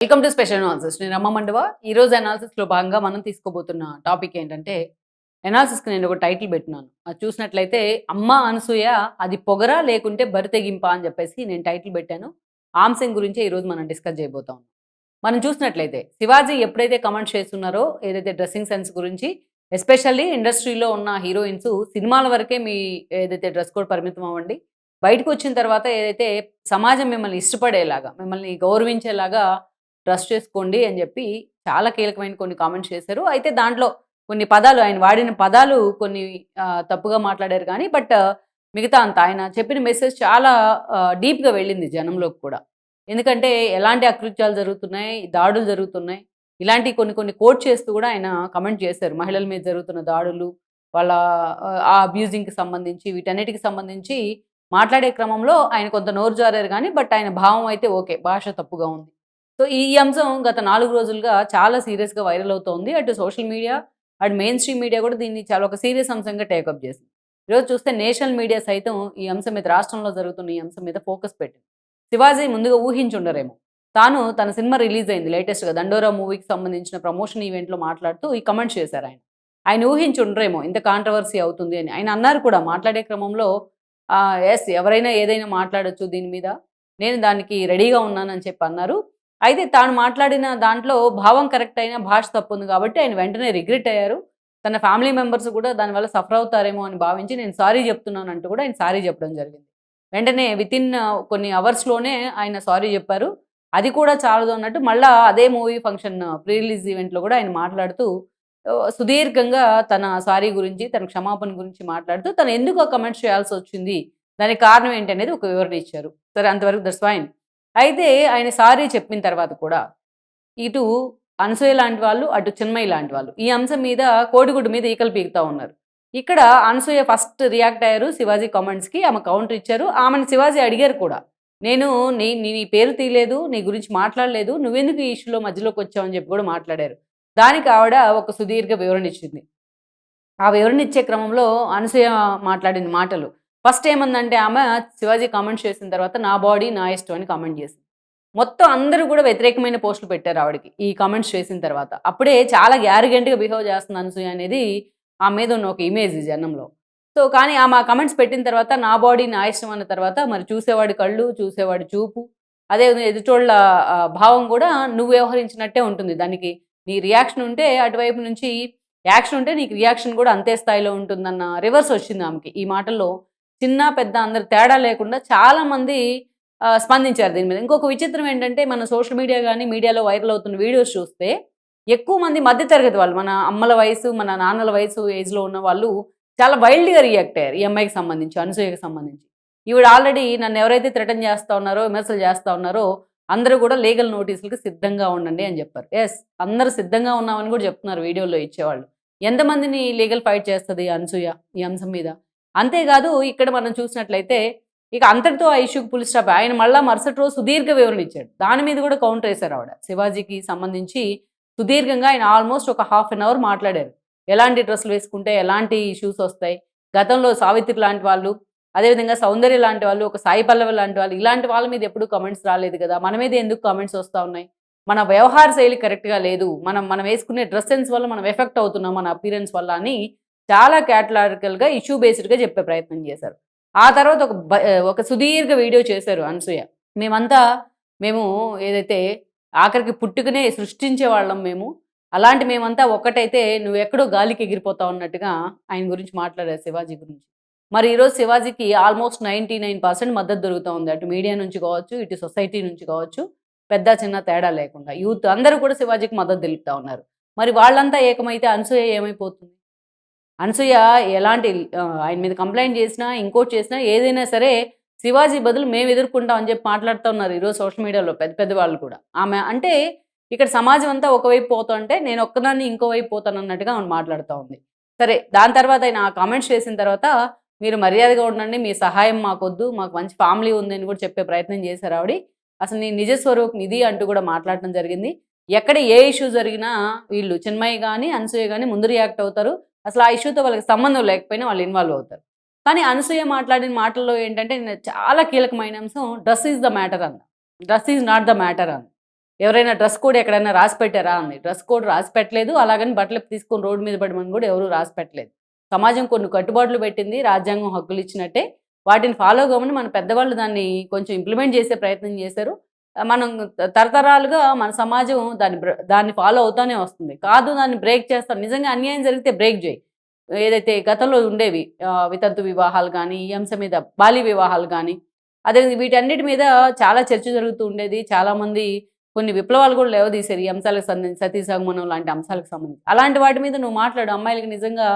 Welcome to special analysis. నేను రమ్మ మండవ. ఈరోజు అనాలిసిస్లో భాగంగా మనం తీసుకోబోతున్న టాపిక్ ఏంటంటే, అనాలిసిస్కి నేను ఒక టైటిల్ పెట్టినాను. అది చూసినట్లయితే అమ్మ అనసూయ అది పొగరా లేకుంటే బరితెగింప అని చెప్పేసి నేను టైటిల్ పెట్టాను. ఆ అంశం గురించే ఈరోజు మనం డిస్కస్ చేయబోతాం. మనం చూసినట్లయితే శివాజీ ఎప్పుడైతే కమెంట్స్ చేస్తున్నారో ఏదైతే డ్రెస్సింగ్ సెన్స్ గురించి, ఎస్పెషల్లీ ఇండస్ట్రీలో ఉన్న హీరోయిన్స్ సినిమాల వరకే మీ ఏదైతే డ్రెస్ కోడ్ పరిమితం అవ్వండి, బయటకు వచ్చిన తర్వాత ఏదైతే సమాజం మిమ్మల్ని ఇష్టపడేలాగా, మిమ్మల్ని గౌరవించేలాగా డ్రెస్ చేసుకోండి అని చెప్పి చాలా కీలకమైన కొన్ని కామెంట్స్ చేశారు. అయితే దాంట్లో కొన్ని పదాలు, ఆయన వాడిన పదాలు కొన్ని తప్పుగా మాట్లాడారు కానీ మిగతా అంతా ఆయన చెప్పిన మెసేజ్ చాలా డీప్‌గా వెళ్ళింది జనంలోకి కూడా. ఎందుకంటే ఎలాంటి అకృత్యాలు జరుగుతున్నాయి, దాడులు జరుగుతున్నాయి. ఇలాంటి కొన్ని కొన్ని కోట్ చేస్తూ కూడా ఆయన కమెంట్ చేశారు. మహిళల మీద జరుగుతున్న దాడులు, వాళ్ళ ఆ అబ్యూజింగ్‌కి సంబంధించి, వీటన్నిటికి సంబంధించి మాట్లాడే క్రమంలో ఆయన కొంత నోరు జారారు గానీ, ఆయన భావం అయితే ఓకే. భాష తప్పుగా ఉంది. సో, ఈ అంశం గత 4 రోజులుగా చాలా సీరియస్‌గా వైరల్ అవుతోంది. అటు సోషల్ మీడియా, అటు మెయిన్ స్ట్రీమ్ మీడియా కూడా దీన్ని చాలా ఒక సీరియస్ అంశంగా టేకప్ చేసింది. ఈరోజు చూస్తే నేషనల్ మీడియా సైతం ఈ అంశం మీద, రాష్ట్రంలో జరుగుతున్న ఈ అంశం మీద ఫోకస్ పెట్టింది. శివాజీ ముందుగా ఊహించుండరేమో. తాను తన సినిమా రిలీజ్ అయింది లేటెస్ట్‌గా 'దండోరా' మూవీకి సంబంధించిన ప్రమోషన్ ఈవెంట్‌లో మాట్లాడుతూ ఈ కామెంట్స్ చేశారాయన. ఆయన ఊహించుండరేమో ఇంత కాంట్రవర్సీ అవుతుంది అని. ఆయన అన్నారు కూడా మాట్లాడే క్రమంలో, యెస్, ఎవరైనా ఏదైనా మాట్లాడొచ్చు దీని మీద. నేను దానికి రెడీగా ఉన్నానని చెప్పి అన్నారు. అయితే తాను మాట్లాడిన దాంట్లో భావం కరెక్ట్ అయినా భాష తప్పుంది కాబట్టి ఆయన వెంటనే రిగ్రెట్ అయ్యారు. తన ఫ్యామిలీ మెంబర్స్ కూడా దానివల్ల సఫర్ అవుతారేమో అని భావించి నేను సారీ చెప్తున్నానంటూ కూడా ఆయన సారీ చెప్పడం జరిగింది. వెంటనే వితిన్ కొన్ని అవర్స్‌లోనే ఆయన సారీ చెప్పారు. అది కూడా చాలదు అన్నట్టు మళ్ళా అదే మూవీ ఫంక్షన్ ప్రీ రిలీజ్ ఈవెంట్‌లో కూడా ఆయన మాట్లాడుతూ సుదీర్ఘంగా తన సారీ గురించి, తన క్షమాపణ గురించి మాట్లాడుతూ తను ఎందుకు ఆ కామెంట్స్ చేయాల్సొచ్చింది, దానికి కారణం ఏంటనేది ఒక వివరణ ఇచ్చారు. సరే, అంతవరకు దట్స్ ఫైన్. అయితే ఆయన సారీ చెప్పిన తర్వాత కూడా ఇటు అనసూయ లాంటి వాళ్ళు, అటు చిన్మయి లాంటి వాళ్ళు ఈ అంశం మీద కోడిగుడ్డు మీద ఈకలు పీకుతా ఉన్నారు. ఇక్కడ అనసూయ ఫస్ట్ రియాక్ట్ అయ్యారు శివాజీ కామెంట్స్‌కి. ఆమె కౌంటర్ ఇచ్చారు. ఆమెను శివాజీ అడిగారు కూడా. "నేను నీ పేరు తీయలేదు, నీ గురించి మాట్లాడలేదు. నువ్వెందుకు ఈ ఇష్యూలో మధ్యలోకొచ్చావు" అని చెప్పి కూడా మాట్లాడారు. దానికి ఆవిడ ఒక సుదీర్ఘ వివరణ ఇచ్చింది. ఆ వివరణ ఇచ్చే క్రమంలో అనసూయ మాట్లాడిన మాటలు, ఫస్ట్ ఏమందంటే ఆమె శివాజీ కామెంట్స్ చేసిన తర్వాత నా బాడీ నా ఇష్టం అని కామెంట్ చేసింది. మొత్తం అందరూ కూడా వ్యతిరేకమైన పోస్టులు పెట్టారు ఆవిడకి ఈ కామెంట్స్ చేసిన తర్వాత. అప్పుడే చాలా యారగెంట్‌గా బిహేవ్ చేస్తుంది అనసూయ అనేది ఆమె మీద ఉన్న ఒక ఇమేజ్ జనంలో. సో, కానీ ఆమె ఆ కామెంట్స్ పెట్టిన తర్వాత నా బాడీ నా ఇష్టం అన్న తర్వాత మరి చూసేవాడి కళ్ళు, చూసేవాడి చూపు, అదేవిధంగా ఎదుటోళ్ళ భావం కూడా నువ్వు వ్యవహరించినట్టే ఉంటుంది. దానికి నీ రియాక్షన్ ఉంటే అటువైపు నుంచి యాక్షన్ ఉంటే నీకు రియాక్షన్ కూడా అంతే స్థాయిలో ఉంటుందన్న రివర్స్ వచ్చింది ఆమెకి. ఈ మాటల్లో చిన్న, పెద్ద అందరు తేడా లేకుండా చాలామంది స్పందించారు దీని మీద. ఇంకొక విచిత్రం ఏంటంటే మన సోషల్ మీడియా గాని, మీడియాలో వైరల్ అవుతున్న వీడియోస్ చూస్తే ఎక్కువ మంది మధ్య తరగతి వాళ్ళు, మన అమ్మల వయసు, మన నాన్నల వయసు ఏజ్‌లో ఉన్న వాళ్ళు చాలా వైల్డ్‌గా రియాక్ట్ అయ్యారు. ఈ అమ్మాయికి సంబంధించి, అనసూయకి సంబంధించి. ఈవిడ ఆల్రెడీ నన్ను ఎవరైతే థ్రెటన్ చేస్తా ఉన్నారో, విమర్శలు చేస్తా ఉన్నారో అందరూ కూడా లీగల్ నోటీసులకి సిద్ధంగా ఉండండి అని చెప్పారు. యెస్, అందరూ సిద్ధంగా ఉన్నామని కూడా చెప్తున్నారు వీడియోలో ఇచ్చేవాళ్ళు. ఎంతమందిని లీగల్ ఫైట్ చేస్తది అనసూయ ఈ అంశం మీద? అంతేకాదు ఇక్కడ మనం చూసినట్లయితే ఇక అంతటితో ఆ ఇష్యూకి ఫుల్ స్టాప్. ఆయన మళ్ళా మరుసటి రోజు సుదీర్ఘ వివరణ ఇచ్చాడు. దాని మీద కూడా కౌంటర్ వేశారు ఆవిడ. శివాజీకి సంబంధించి సుదీర్ఘంగా ఆయన ఆల్మోస్ట్ ఒక హాఫ్ అన్ అవర్ మాట్లాడారు. ఎలాంటి డ్రెస్సులు వేసుకుంటే ఎలాంటి ఇష్యూస్ వస్తాయి, గతంలో సావిత్రి లాంటి వాళ్ళు, అదేవిధంగా సౌందర్య లాంటి వాళ్ళు, ఒక సాయి పల్లవి లాంటి వాళ్ళు, ఇలాంటి వాళ్ళ మీద ఎప్పుడూ కామెంట్స్ రాలేదు కదా, మన మీద ఎందుకు కామెంట్స్ వస్తూ ఉన్నాయి, మన వ్యవహార శైలి కరెక్ట్‌గా లేదు, మనం మనం వేసుకునే డ్రెస్ సెన్స్ వల్ల మనం ఎఫెక్ట్ అవుతున్నాం మన అపియరెన్స్ వల్ల అని చాలా కేటలారికల్‌గా ఇష్యూ బేస్డ్‌గా చెప్పే ప్రయత్నం చేశారు. ఆ తర్వాత ఒక సుదీర్ఘ వీడియో చేశారు అనసూయ. మేమంతా మేము ఏదైతే ఆఖరికి పుట్టుకనే సృష్టించే వాళ్ళం మేము. అలాంటి మేమంతా ఒక్కటైతే నువ్వెక్కడో గాలికి ఎగిరిపోతావు అన్నట్టుగా ఆయన గురించి మాట్లాడారు శివాజీ గురించి. మరి ఈరోజు శివాజీకి ఆల్మోస్ట్ 99% మద్దతు దొరుకుతా ఉంది. అటు మీడియా నుంచి కావచ్చు, ఇటు సొసైటీ నుంచి కావచ్చు, పెద్ద చిన్న తేడా లేకుండా. యూత్ అందరూ కూడా శివాజీకి మద్దతు తెలుపుతా ఉన్నారు. మరి వాళ్ళంతా ఏకమైతే అనసూయ ఏమైపోతుంది? అనసూయ ఎలాంటి ఆయన మీద కంప్లెయింట్ చేసినా, ఇంకోటి చేసినా ఏదైనా సరే శివాజీ బదులు మేము ఎదుర్కొంటాం అని చెప్పి మాట్లాడుతూ ఉన్నారు ఈరోజు సోషల్ మీడియాలో పెద్ద పెద్ద వాళ్ళు కూడా. ఆమె అంటే ఇక్కడ సమాజం అంతా ఒకవైపు పోతుంటే నేను ఒక్కదాన్ని ఇంకోవైపు పోతానన్నట్టుగా ఆమె మాట్లాడుతూ ఉంది. సరే, దాని తర్వాత ఆయన ఆ కామెంట్స్ చేసిన తర్వాత మీరు మర్యాదగా ఉండండి, మీ సహాయం మాకొద్దు, మాకు మంచి ఫ్యామిలీ ఉంది అని కూడా చెప్పే ప్రయత్నం చేశారు ఆవిడ. అసలు నీ నిజ స్వరూపం ఇది అంటూ కూడా మాట్లాడటం జరిగింది. ఎక్కడ ఏ ఇష్యూ జరిగినా వీళ్ళు చిన్మయి గాని, అనసూయ గాని ముందు రియాక్ట్ అవుతారు. అసలు ఆ ఇష్యూతో వాళ్ళకి సంబంధం లేకపోయినా వాళ్ళు ఇన్వాల్వ్ అవుతారు. కానీ అనసూయ మాట్లాడిన మాటల్లో ఏంటంటే చాలా కీలకమైన అంశం డ్రెస్ ఈజ్ ద మ్యాటర్ అంది. Dress is not the matter అంది. ఎవరైనా డ్రెస్ కోడ్ ఎక్కడైనా రాసి పెట్టారా అంది. డ్రెస్ కోడ్ రాసి పెట్టలేదు. అలాగని బట్టలు తీసుకొని రోడ్డు మీద పడమని కూడా ఎవరు రాసి పెట్టలేదు. సమాజం కొన్ని కట్టుబాట్లు పెట్టింది. రాజ్యాంగం హక్కులు ఇచ్చినట్టే. వాటిని ఫాలో కమ్మని మన పెద్దవాళ్ళు దాన్ని కొంచెం ఇంప్లిమెంట్ చేసే ప్రయత్నం చేశారు. మనం తరతరాలుగా మన సమాజం దాన్ని ఫాలో అవుతానే వస్తుంది. కాదు దాన్ని బ్రేక్ చేస్తాం. నిజంగా అన్యాయం జరిగితే బ్రేక్ చేయి. ఏదైతే గతంలో ఉండేవి వితంతు వివాహాలు గానీ, ఈ అంశం మీద బాల్య వివాహాలు గానీ, అదే వీటన్నిటి మీద చాలా చర్చ జరుగుతూ ఉండేది. చాలామంది కొన్ని విప్లవాలు కూడా లేవదీశారు ఈ అంశాలకు సంబంధించి. సతీ సహగమనం లాంటి అంశాలకు సంబంధించి. అలాంటి వాటి మీద నువ్వు మాట్లాడు. అమ్మాయిలకి నిజంగా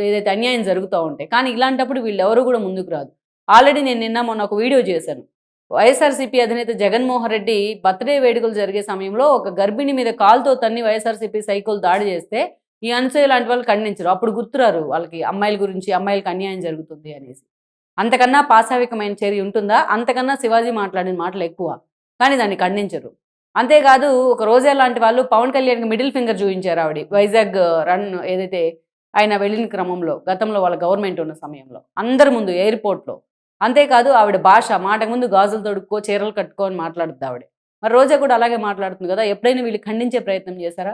ఏదైతే అన్యాయం జరుగుతూ ఉంటాయి. కానీ ఇలాంటప్పుడు వీళ్ళెవరు కూడా ముందుకు రాదు. ఆల్రెడీ నేను నిన్న మొన్న ఒక వీడియో చేశాను. వైఎస్ఆర్‌సీపీ అధినేత జగన్మోహన్ రెడ్డి బర్త్‌డే వేడుకలు జరిగే సమయంలో ఒక గర్భిణి మీద కాలుతో తన్ని వైఎస్ఆర్‌సీపీ సైకోలు దాడి చేస్తే ఈ అనసూయ లాంటి వాళ్ళు ఖండించరు. అప్పుడు గుర్తురారు వాళ్ళకి అమ్మాయిల గురించి, అమ్మాయిలకి అన్యాయం జరుగుతుంది అనేసి. అంతకన్నా పాశవికమైన చర్య ఉంటుందా? అంతకన్నా శివాజీ మాట్లాడిన మాటలు ఎక్కువ. కానీ దాన్ని ఖండించరు. అంతేకాదు ఒక రోజా లాంటి వాళ్ళు పవన్ కళ్యాణ్‌కి మిడిల్ ఫింగర్ చూయించారు ఆవిడ. వైజాగ్ రన్ ఏదైతే ఆయన వెళ్ళిన క్రమంలో, గతంలో వాళ్ళ గవర్నమెంట్ ఉన్న సమయంలో. అందరి ముందు ఎయిర్‌పోర్ట్‌లో. అంతేకాదు ఆవిడ భాష మాటకు ముందు గాజులు తొడుక్కో, చీరలు కట్టుకో అని మాట్లాడుద్ది ఆవిడ. మరి రోజా కూడా అలాగే మాట్లాడుతుంది కదా! ఎప్పుడైనా వీళ్ళు ఖండించే ప్రయత్నం చేశారా?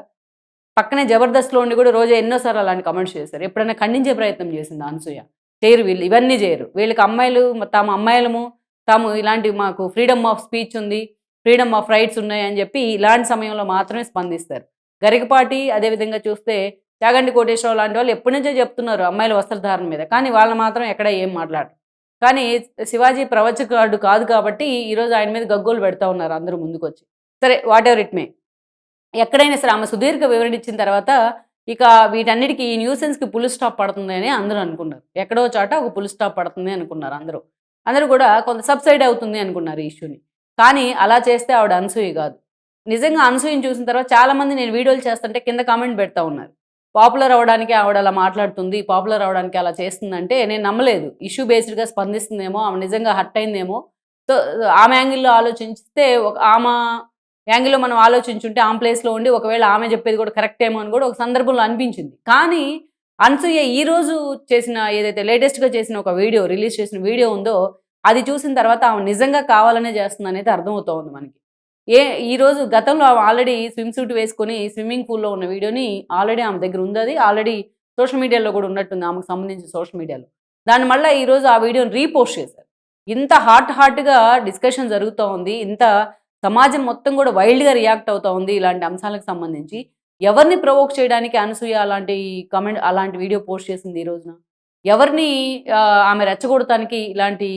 పక్కనే జబర్దస్త్‌లో ఉండి కూడా రోజా ఎన్నో సార్లు అలాంటి కామెంట్స్ చేశారు. ఎప్పుడైనా ఖండించే ప్రయత్నం చేసిందా అనసూయ? చేయరు వీళ్ళు. ఇవన్నీ చేయరు. వీళ్ళకి అమ్మాయిలు తాము అమ్మాయిలము, తాము ఇలాంటి మాకు ఫ్రీడమ్ ఆఫ్ స్పీచ్ ఉంది, ఫ్రీడమ్ ఆఫ్ రైట్స్ ఉన్నాయి అని చెప్పి ఇలాంటి సమయంలో మాత్రమే స్పందిస్తారు. గరికపాటి అదేవిధంగా చూస్తే చాగంటి కోటేశ్వరరావు లాంటి వాళ్ళు ఎప్పటి నుంచో చెప్తున్నారు అమ్మాయిల వస్త్రధారణ మీద. కానీ వాళ్ళు మాత్రం ఎక్కడ ఏం మాట్లాడరు. కానీ శివాజీ ప్రవచకుడు కాదు కాబట్టి ఈరోజు ఆయన మీద గగ్గోలు పెడతా ఉన్నారు అందరూ ముందుకొచ్చి. సరే వాట్ ఎవర్ ఇట్ మే. ఎక్కడైనా సరే ఆమె సుదీర్ఘ వివరణ ఇచ్చిన తర్వాత ఇక వీటన్నిటికి ఈ న్యూసెన్స్‌కి ఫుల్ స్టాప్ పడుతుంది అని అందరూ అనుకున్నారు. ఎక్కడో చోట ఒక ఫుల్ స్టాప్ పడుతుంది అనుకున్నారు అందరూ. అందరూ కూడా కొంత సబ్సైడ్ అవుతుంది అనుకున్నారు ఈ ఇష్యూని. కానీ అలా చేస్తే ఆవిడ అనసూయ కాదు. నిజంగా అనసూయని చూసిన తర్వాత చాలామంది నేను వీడియోలు చేస్తుంటే కింద కామెంట్ పెడతా ఉన్నారు. పాపులర్ అవ్వడానికి ఆవిడ అలా మాట్లాడుతుంది, పాపులర్ అవ్వడానికి అలా చేస్తుందంటే నేను నమ్మలేదు. ఇష్యూ బేస్డ్‌గా స్పందిస్తుందేమో, ఆమె నిజంగా హర్ట్ అయిందేమో. సో ఆమె యాంగిల్‌లో ఆలోచించితే ఆమె యాంగిల్‌లో మనం ఆలోచించుంటే ఆమె ప్లేస్‌లో ఉండి ఒకవేళ ఆమె చెప్పేది కూడా కరెక్ట్ ఏమో అని కూడా ఒక సందర్భంలో అనిపించింది. కానీ అనసూయ ఈరోజు చేసిన ఏదైతే లేటెస్ట్‌గా చేసిన ఒక వీడియో రిలీజ్ చేసిన వీడియో ఉందో అది చూసిన తర్వాత ఆమె నిజంగా కావాలనే చేస్తుందనేది అర్థమవుతోంది మనకి. ఈరోజు గతంలో ఆమె ఆల్రెడీ స్విమ్ సూట్ వేసుకొని స్విమ్మింగ్ పూల్‌లో ఉన్న వీడియోని ఆల్రెడీ ఆమె దగ్గర ఉందది. ఆల్రెడీ సోషల్ మీడియాలో కూడా ఉన్నట్టుంది ఆమెకు సంబంధించిన సోషల్ మీడియాలో. దాన్ని మళ్ళా ఈరోజు ఆ వీడియోని రీపోస్ట్ చేశారు. ఇంత హాట్‌గా డిస్కషన్ జరుగుతూ ఉంది. ఇంత సమాజం మొత్తం కూడా వైల్డ్‌గా రియాక్ట్ అవుతా ఉంది ఇలాంటి అంశాలకు సంబంధించి. ఎవరిని ప్రొవోక్ చేయడానికి అనసూయ అలాంటి వీడియో పోస్ట్ చేసింది ఈ రోజున? ఎవరిని ఆమె రెచ్చగొడటానికి ఇలాంటి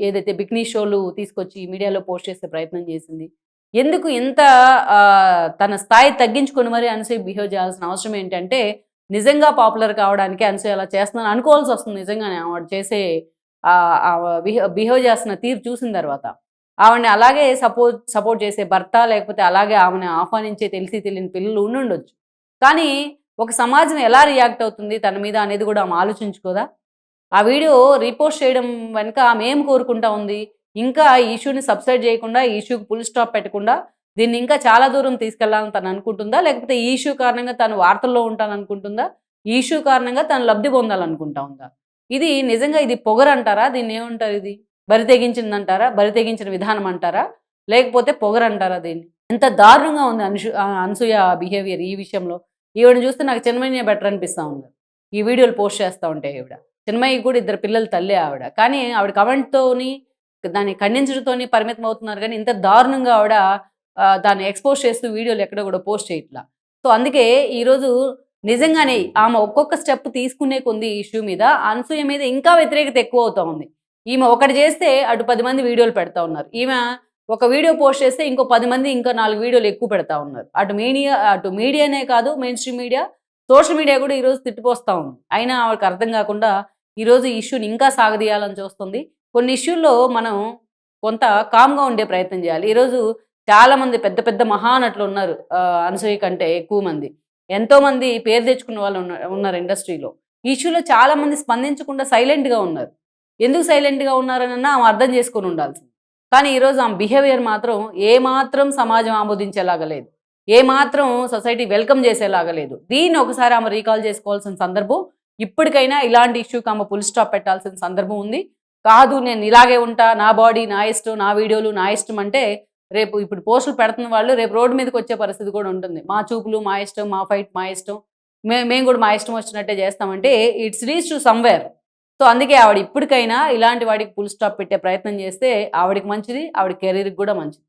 ఏదైతే బికినీ షోలు తీసుకొచ్చి మీడియాలో పోస్ట్ చేసే ప్రయత్నం చేసింది? ఎందుకు ఇంత తన స్థాయి తగ్గించుకొని మరి అనసూయ బిహేవ్ చేయాల్సిన అవసరం ఏంటంటే, నిజంగా పాపులర్ కావడానికి అనసూయ అలా చేస్తుందని అనుకోవాల్సొస్తుంది నిజంగానే. ఆవిడ చేసే బిహేవ్ చేస్తున్న తీరు చూసిన తర్వాత. ఆవిడని అలాగే సపోర్ట్ చేసే భర్త, లేకపోతే అలాగే ఆమెని ఆహ్వానించే తెలిసి తెలియని పిల్లలు ఉండుండొచ్చు. కానీ ఒక సమాజం ఎలా రియాక్ట్ అవుతుంది తన మీద అనేది కూడా ఆమె ఆలోచించుకోదా? ఆ వీడియో రీపోస్ట్ చేయడం వెనుక ఆమె ఏం కోరుకుంటా ఉంది? ఇంకా ఈ ఇష్యూని సబ్సైడ్ చేయకుండా, ఈ ఇష్యూకి ఫుల్ స్టాప్ పెట్టకుండా, దీన్ని ఇంకా చాలా దూరం తీసుకెళ్లాలని తను అనుకుంటుందా? లేకపోతే ఈ ఇష్యూ కారణంగా తను వార్తల్లో ఉంటాననుకుంటుందా? ఈ ఇష్యూ కారణంగా తను లబ్ధి పొందాలనుకుంటా ఉందా? ఇది నిజంగా ఇది పొగరంటారా? దీన్నేమంటారు ఇది? బరి తెగించిందంటారా? బరి తెగించిన విధానం అంటారా? లేకపోతే పొగరంటారా దీన్ని? ఎంత దారుణంగా ఉంది అనసూయ బిహేవియర్ ఈ విషయంలో. ఈవిడని చూస్తే నాకు చిన్మయినే బెటర్ అనిపిస్తా ఉంది. ఈ వీడియోలు పోస్ట్ చేస్తా ఉంటే ఈవిడ. చిన్మయికి కూడా 2 పిల్లల తల్లే ఆవిడ. కానీ ఆవిడ కమెంట్‌తోని దాన్ని ఖండించడంతోని పరిమితం అవుతున్నారు గానీ, ఇంత దారుణంగా ఆవిడ దాన్ని ఎక్స్‌పోజ్ చేస్తూ వీడియోలు ఎక్కడ కూడా పోస్ట్ చేయట్లా. సో, అందుకే ఈరోజు నిజంగానే ఆమె ఒక్కొక్క స్టెప్ తీసుకునే కొంది ఈ ఇష్యూ మీద అనసూయ మీద ఇంకా వ్యతిరేకత ఎక్కువవుతా ఉంది. ఈమె ఒకటి చేస్తే అటు 10 మంది వీడియోలు పెడతా ఉన్నారు. ఈమె ఒక వీడియో పోస్ట్ చేస్తే ఇంకో 10 మంది ఇంకా 4 వీడియోలు ఎక్కువ పెడతా ఉన్నారు. అటు మీడియానే కాదు main stream media, social media కూడా ఈరోజు తిట్టిపోస్తా ఉంది. అయినా ఆవిడకి అర్థం కాకుండా ఈరోజు ఈ ఇష్యూని ఇంకా సాగదీయాలని చూస్తుంది. కొన్ని ఇష్యూల్లో మనం కొంత కామ్‌గా ఉండే ప్రయత్నం చేయాలి. ఈరోజు చాలామంది పెద్ద పెద్ద మహానటులు ఉన్నారు. అనసూయ కంటే ఎక్కువ మంది. ఎంతోమంది పేరు తెచ్చుకున్న వాళ్ళు ఉన్నారు ఇండస్ట్రీలో. ఈ ఇష్యూలో చాలామంది స్పందించకుండా సైలెంట్‌గా ఉన్నారు. ఎందుకు సైలెంట్‌గా ఉన్నారనన్నా ఆమె అర్థం చేసుకొని ఉండాల్సింది. కానీ ఈరోజు ఆమె బిహేవియర్ మాత్రం ఏమాత్రం సమాజం ఆమోదించేలాగా లేదు. ఏమాత్రం సొసైటీ వెల్కమ్ చేసేలాగా లేదు. దీన్ని ఒకసారి ఆమె రీకాల్ చేసుకోవాల్సిన సందర్భం. ఇప్పటికైనా ఇలాంటి ఇష్యూకి ఆమె ఫుల్ స్టాప్ పెట్టాల్సిన సందర్భం ఉంది. కాదు నేను ఇలాగే ఉంటా, నా బాడీ నా ఇష్టం, నా వీడియోలు నా ఇష్టం అంటే రేపు ఇప్పుడు పోస్టులు పెడుతున్న వాళ్ళు రేపు రోడ్డు మీదకొచ్చే పరిస్థితి కూడా ఉంటుంది. మా చూపులు, మా ఇష్టం, మా ఫైట్ మా ఇష్టం. మేము కూడా మా ఇష్టం వచ్చినట్టే చేస్తామంటే it's reach to somewhere. So, అందుకే ఆవిడ ఇప్పటికైనా ఇలాంటి వాటికి ఫుల్ స్టాప్ పెట్టే ప్రయత్నం చేస్తే ఆవిడకి మంచిది. ఆవిడ కెరీర్‌కి కూడా మంచిది.